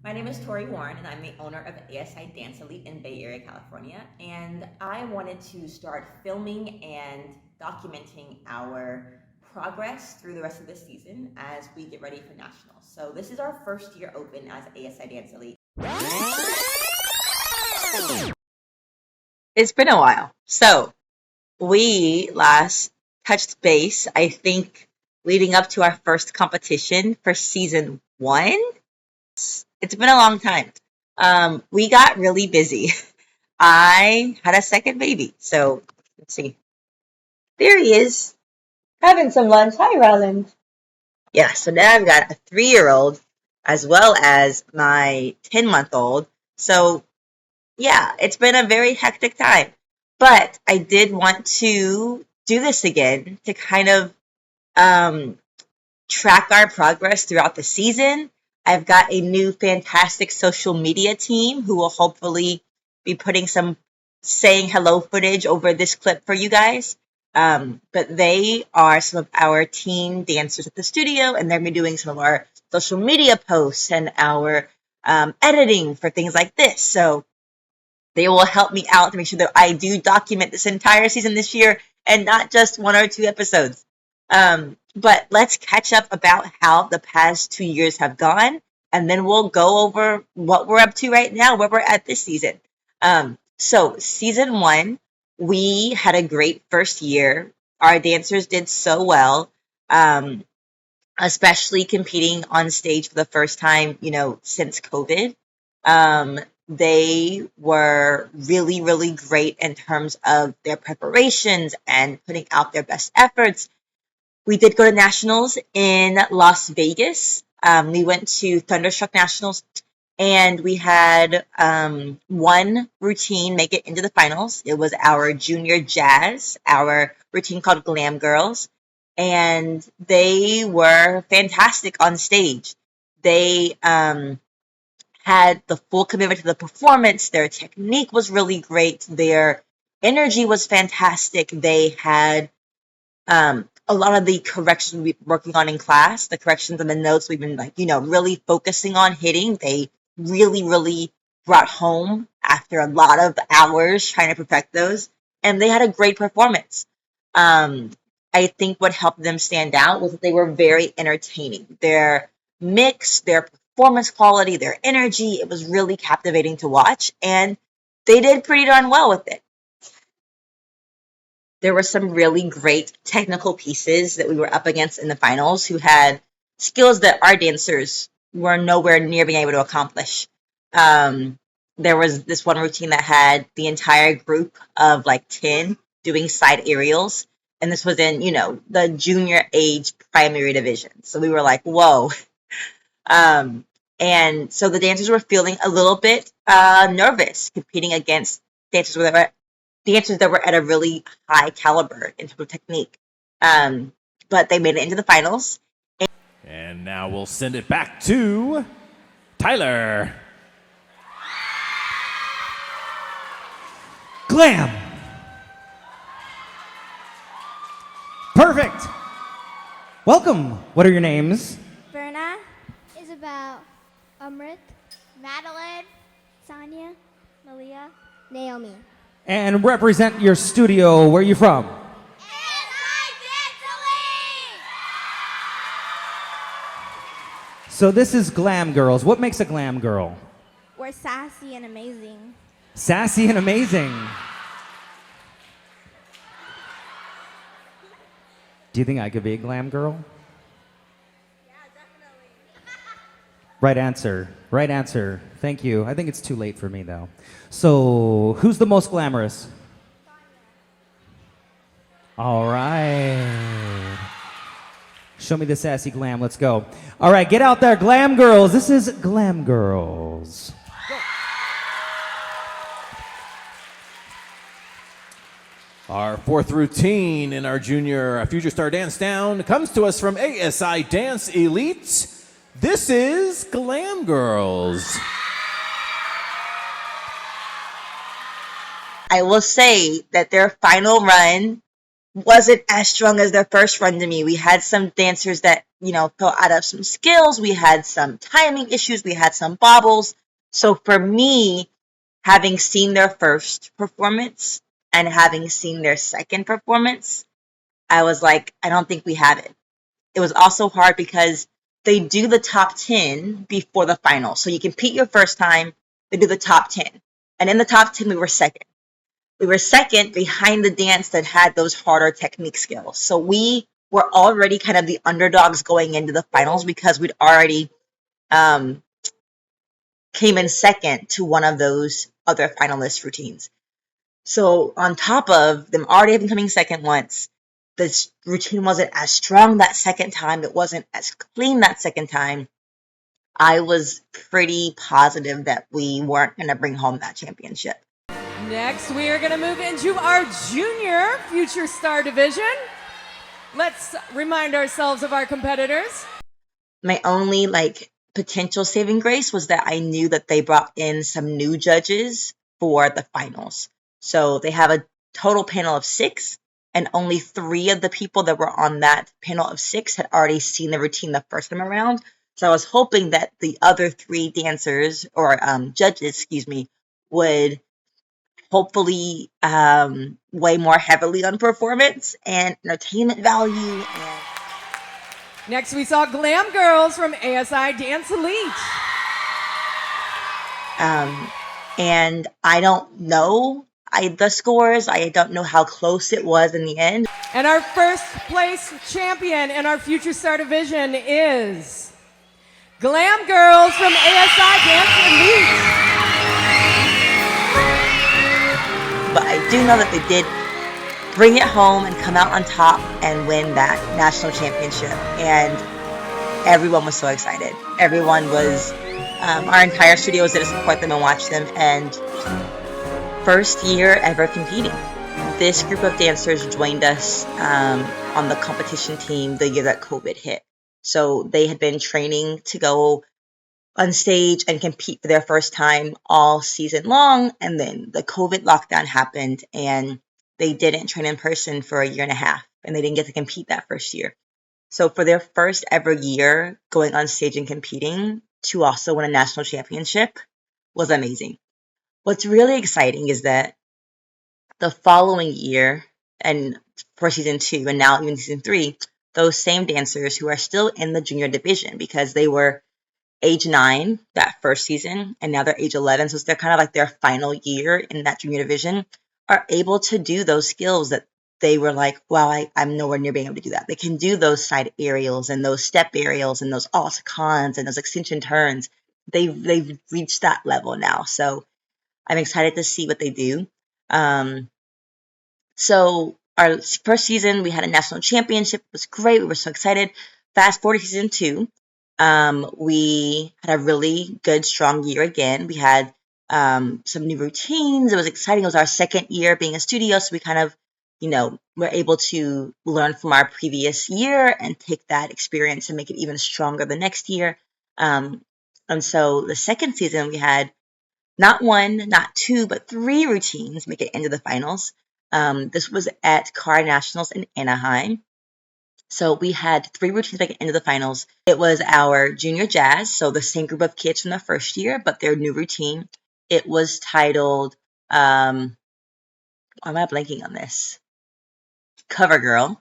My name is Tori Warren, and I'm the owner of ASI Dance Elite in Bay Area, California. And I wanted to start filming and documenting our progress through the rest of the season as we get ready for nationals. So this is our first year open as ASI Dance Elite. It's been a while. So we last touched base, I think, leading up to our first competition for season 1. It's been a long time. We got really busy. I had a second baby. So let's see. There he is, having some lunch. Hi, Roland. Yeah, so now I've got a 3-year-old as well as my 10-month-old. So yeah, it's been a very hectic time. But I did want to do this again to kind of track our progress throughout the season. I've got a new fantastic social media team who will hopefully be putting some saying hello footage over this clip for you guys. But they are some of our teen dancers at the studio, and they're going to be doing some of our social media posts and our editing for things like this. So they will help me out to make sure that I do document this entire season this year and not just 1 or 2 episodes. But let's catch up about how the past 2 years have gone, and then we'll go over what we're up to right now, where we're at this season. So season 1, we had a great first year. Our dancers did so well, especially competing on stage for the first time, since COVID. They were really, really great in terms of their preparations and putting out their best efforts. We did go to nationals in Las Vegas. We went to Thunderstruck Nationals, and we had one routine make it into the finals. It was our junior jazz, our routine called Glam Girls, and they were fantastic on stage. They had the full commitment to the performance. Their technique was really great. Their energy was fantastic. They had a lot of the corrections we've been working on in class, the corrections and the notes we've been really focusing on hitting. They really, really brought home after a lot of hours trying to perfect those. And they had a great performance. I think what helped them stand out was that they were very entertaining. Their mix, their performance quality, their energy, it was really captivating to watch, and they did pretty darn well with it. There were some really great technical pieces that we were up against in the finals who had skills that our dancers were nowhere near being able to accomplish. There was this one routine that had the entire group of 10 doing side aerials, and this was in, the junior age primary division. So we were like, whoa. And so the dancers were feeling a little bit nervous competing against dancers that were at a really high caliber in terms of technique. But they made it into the finals. And now we'll send it back to Tyler. Glam. Perfect. Welcome. What are your names? Verna, Isabel, Amrit, Madeline, Sonia, Malia, Naomi. And represent your studio. Where are you from? ASI Dance Elite! So this is Glam Girls. What makes a glam girl? We're sassy and amazing. Sassy and amazing. Do you think I could be a glam girl? Yeah, definitely. Right answer. Right answer. Thank you. I think it's too late for me, though. So, who's the most glamorous? All right. Show me the sassy glam. Let's go. All right, get out there, Glam Girls. This is Glam Girls. Our 4th routine in our junior Future Star Dance Down comes to us from ASI Dance Elite. This is Glam Girls. I will say that their final run wasn't as strong as their first run to me. We had some dancers that, fell out of some skills. We had some timing issues. We had some bobbles. So for me, having seen their first performance and having seen their second performance, I was like, I don't think we have it. It was also hard because they do the top 10 before the final. So you compete your first time, they do the top 10. And in the top 10, we were second. We were second behind the dance that had those harder technique skills. So we were already kind of the underdogs going into the finals because we'd already came in second to one of those other finalist routines. So on top of them already having coming second once, this routine wasn't as strong that second time. It wasn't as clean that second time. I was pretty positive that we weren't going to bring home that championship. Next, we are going to move into our junior Future Star division. Let's remind ourselves of our competitors. My only potential saving grace was that I knew that they brought in some new judges for the finals. So they have a total panel of 6, and only 3 of the people that were on that panel of 6 had already seen the routine the first time around. So I was hoping that the other 3 dancers or judges, would hopefully weigh more heavily on performance and entertainment value. Next, we saw Glam Girls from ASI Dance Elite. And I don't know the scores. I don't know how close it was in the end. And our first place champion in our Future Star division is Glam Girls from ASI Dance Elite. But I do know that they did bring it home and come out on top and win that national championship. And everyone was so excited. Everyone was, our entire studio was there to support them and watch them. And first year ever competing. This group of dancers joined us on the competition team the year that COVID hit. So they had been training to go on stage and compete for their first time all season long. And then the COVID lockdown happened and they didn't train in person for a year and a half, and they didn't get to compete that first year. So for their first ever year going on stage and competing to also win a national championship was amazing. What's really exciting is that the following year, and for season 2 and now even season 3, those same dancers who are still in the junior division, because they were age 9 that first season and now they're age 11, so they're kind of like their final year in that junior division, are able to do those skills that they were like, wow, I'm nowhere near being able to do that. They can do those side aerials and those step aerials and those cons and those extension turns. They've reached that level now. So I'm excited to see what they do. So our first season, we had a national championship. It was great. We were so excited. Fast forward to season 2. We had a really good, strong year again. We had some new routines. It was exciting. It was our second year being a studio, so we kind of, were able to learn from our previous year and take that experience and make it even stronger the next year. And so the second season, we had not 1, not 2, but 3 routines make it into the finals. This was at Car Nationals in Anaheim. So we had 3 routines make it into the finals. It was our junior jazz, so the same group of kids from the first year, but their new routine. It was titled, why am I blanking on this? Cover Girl.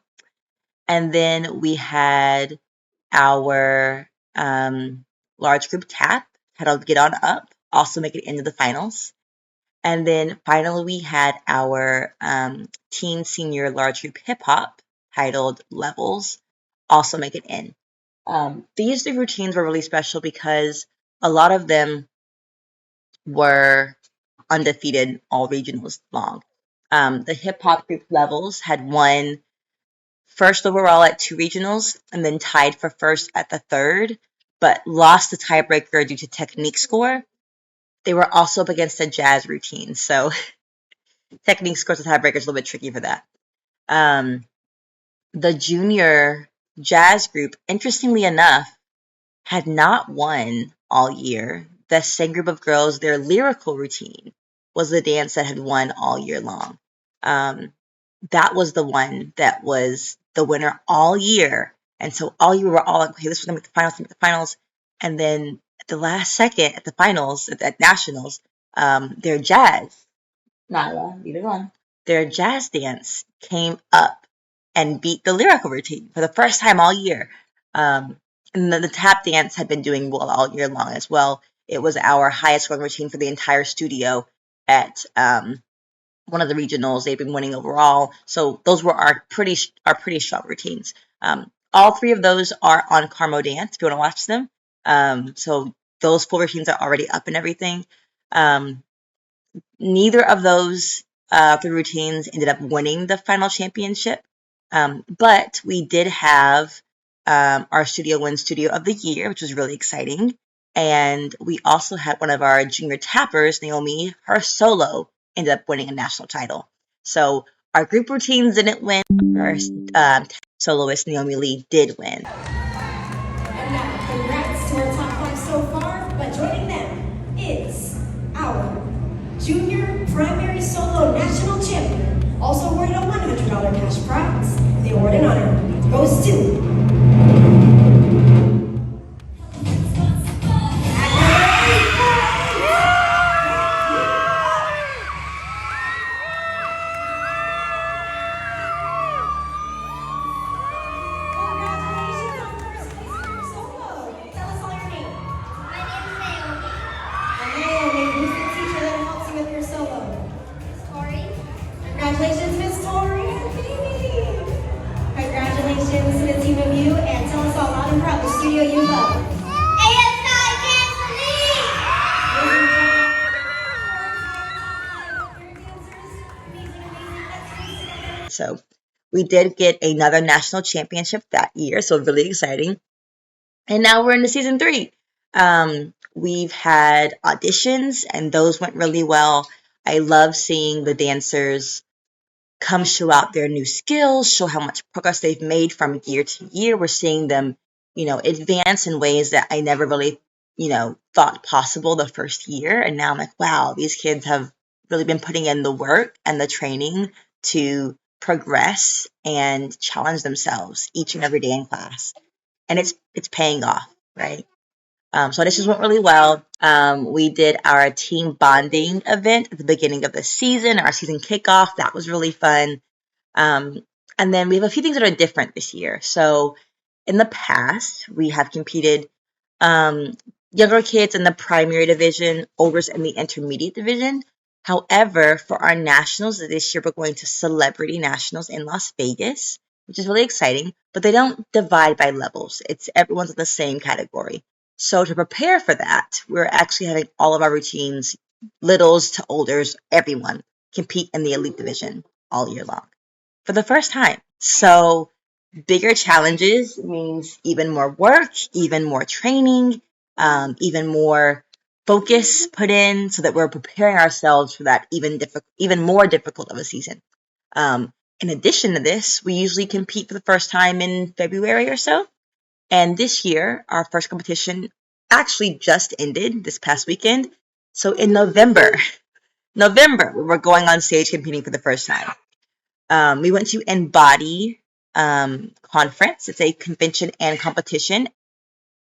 And then we had our large group tap, titled Get On Up, also make it into the finals. And then finally we had our teen senior large group hip hop, titled Levels, also make it in. These 3 routines were really special because a lot of them were undefeated all regionals long. The hip hop group Levels had won first overall at 2 regionals and then tied for first at the 3rd, but lost the tiebreaker due to technique score. They were also up against a jazz routine, so technique scores with tiebreaker is a little bit tricky for that. The junior jazz group, interestingly enough, had not won all year. The same group of girls, their lyrical routine was the dance that had won all year long. That was the one that was the winner all year, And so all you were all like, okay, this was going to make the finals. And then at the last second, at the finals, at nationals, their jazz, Nyla, leave it alone, their jazz dance came up and beat the lyrical routine for the first time all year. And then the tap dance had been doing well all year long as well. It was our highest scoring routine for the entire studio at one of the regionals. They've been winning overall. So those were our pretty strong routines. All three of those are on Carmo Dance if you want to watch them. So those full routines are already up and everything. Neither of those three routines ended up winning the final championship. But we did have our studio win Studio of the Year, which was really exciting. And we also had one of our junior tappers, Naomi, her solo ended up winning a national title. So our group routines didn't win. Our soloist, Naomi Lee, did win. And now, congrats to our top 5 so far, but joining them is our junior primary solo national champion, also awarded a $100 cash prize. The award in honor goes to Congratulations, Miss Tori and Phoebe! Congratulations to the team of you, and tell us all loud and proud the studio you love. ASI Dance So we did get another national championship that year, so really exciting. And now we're into season 3. We've had auditions, and those went really well. I love seeing the dancers come show out their new skills, show how much progress they've made from year to year. We're seeing them, advance in ways that I never really, thought possible the first year. And now I'm like, wow, these kids have really been putting in the work and the training to progress and challenge themselves each and every day in class. And it's paying off, right? So this just went really well. We did our team bonding event at the beginning of the season, our season kickoff. That was really fun. And then we have a few things that are different this year. So in the past, we have competed younger kids in the primary division, olders in the intermediate division. However, for our nationals this year, we're going to Celebrity Nationals in Las Vegas, which is really exciting, but they don't divide by levels. It's everyone's in the same category. So to prepare for that, we're actually having all of our routines, littles to olders, everyone, compete in the elite division all year long for the first time. So bigger challenges means even more work, even more training, even more focus put in so that we're preparing ourselves for that even more difficult of a season. In addition to this, we usually compete for the first time in February or so. And this year, our first competition actually just ended this past weekend. So in November, we were going on stage competing for the first time. We went to Embody conference. It's a convention and competition.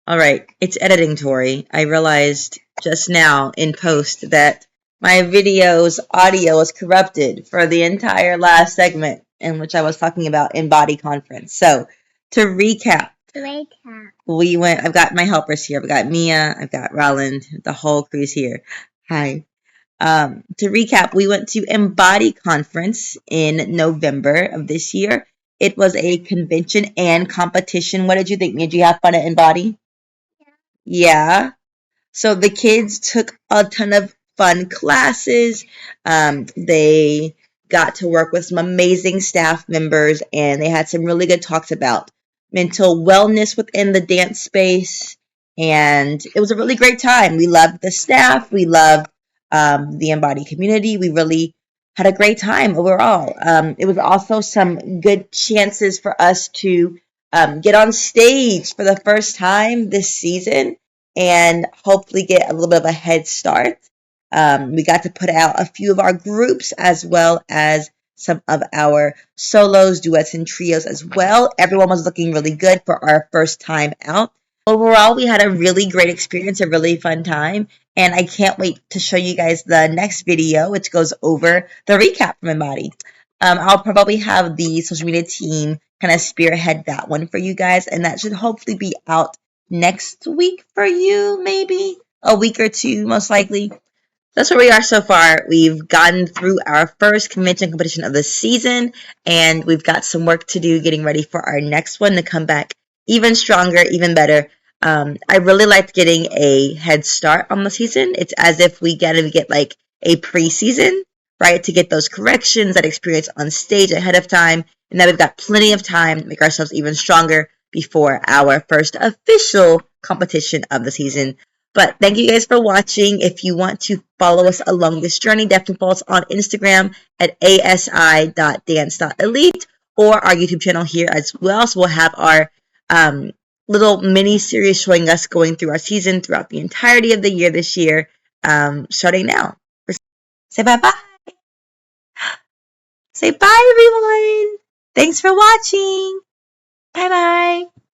All right, it's editing, Tori. I realized just now in post that my video's audio was corrupted for the entire last segment in which I was talking about Embody conference. So to recap, I've got my helpers here. I've got Mia, I've got Roland, the whole crew's here. Hi. To recap, we went to Embody conference in November of this year. It was a convention and competition. What did you think? Did you have fun at Embody? Yeah. So the kids took a ton of fun classes. They got to work with some amazing staff members, and they had some really good talks about mental wellness within the dance space. And it was a really great time. We loved the staff. We loved the Embody community. We really had a great time overall. It was also some good chances for us to get on stage for the first time this season and hopefully get a little bit of a head start. We got to put out a few of our groups as well as some of our solos, duets, and trios as well. Everyone was looking really good for our first time out. Overall, we had a really great experience, a really fun time, and I can't wait to show you guys the next video, which goes over the recap from Embody. I'll probably have the social media team kind of spearhead that one for you guys, and that should hopefully be out next week for you, maybe a week or two, most likely. That's where we are so far. We've gotten through our first convention competition of the season, and we've got some work to do getting ready for our next one to come back even stronger, even better. I really liked getting a head start on the season. It's as if we get like a preseason, right, to get those corrections, that experience on stage ahead of time, and then we've got plenty of time to make ourselves even stronger before our first official competition of the season. But thank you guys for watching. If you want to follow us along this journey, definitely follow us on Instagram at asi.dance.elite or our YouTube channel here as well. So we'll have our little mini series showing us going through our season throughout the entirety of the year this year, starting now. Say bye-bye. Say bye, everyone. Thanks for watching. Bye-bye.